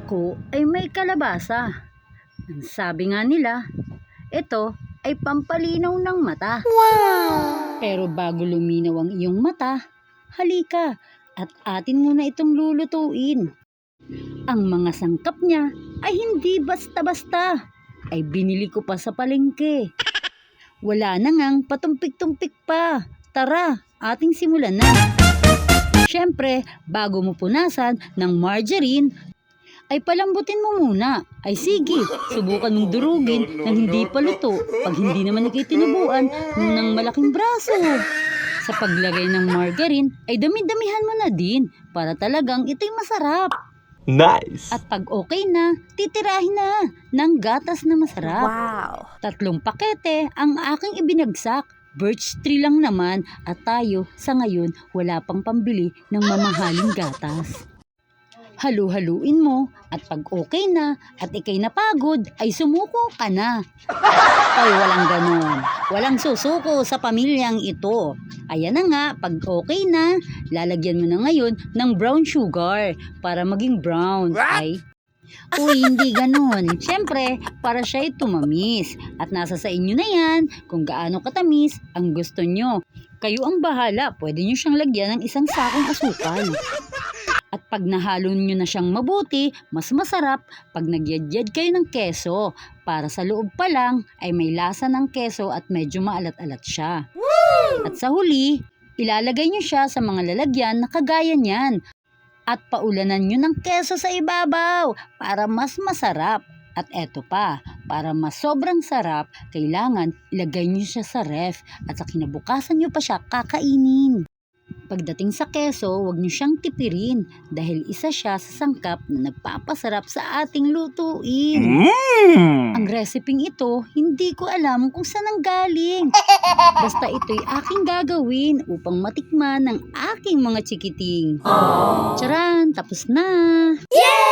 Ako ay may kalabasa. Ang sabi nga nila, ito ay pampalinaw ng mata. Wow! Pero bago luminaw ang iyong mata, halika at atin muna itong lulutuin. Ang mga sangkap niya ay hindi basta-basta. Ay binili ko pa sa palengke. Wala na ngang patumpik-tumpik pa. Tara, ating simulan na. Siyempre, bago mo punasan ng margarine, ay palambutin mo muna. Ay sige, subukan mong durugin ng hindi pa luto pag hindi naman ikay tinubuan ng malaking braso. Sa paglagay ng margarine ay dami-damihan mo na din para talagang ito'y masarap. Nice! At pag okay na, titirahin na ng gatas na masarap. Wow! 3 pakete ang aking ibinagsak. Birch tree lang naman at tayo sa ngayon wala pang pambili ng mamahaling gatas. Halu-haluin mo at pag okay na at ikay napagod ay sumuko ka na. Ay walang ganon. Walang susuko sa pamilyang ito. Ayan na nga, pag okay na, lalagyan mo na ngayon ng brown sugar para maging brown. Ay, uy, hindi ganon. Siyempre, para siya'y tumamis. At nasa sa inyo na yan kung gaano katamis ang gusto nyo. Kayo ang bahala. Pwede nyo siyang lagyan ng isang sakong asukal. At pag nahalo nyo na siyang mabuti, mas masarap pag nagyadyad kayo ng keso. Para sa loob pa lang ay may lasa ng keso at medyo maalat-alat siya. Woo! At sa huli, ilalagay nyo siya sa mga lalagyan na kagaya niyan. At paulanan nyo ng keso sa ibabaw para mas masarap. At eto pa, para mas sobrang sarap, kailangan ilagay nyo siya sa ref at sa kinabukasan nyo pa siya kakainin. Pagdating sa keso, huwag nyo siyang tipirin dahil isa siya sa sangkap na nagpapasarap sa ating lutuin. Ang reseping ito, hindi ko alam kung saan ang galing. Basta ito'y aking gagawin upang matikman ng aking mga chikiting. Charan! Tapos na! Yay!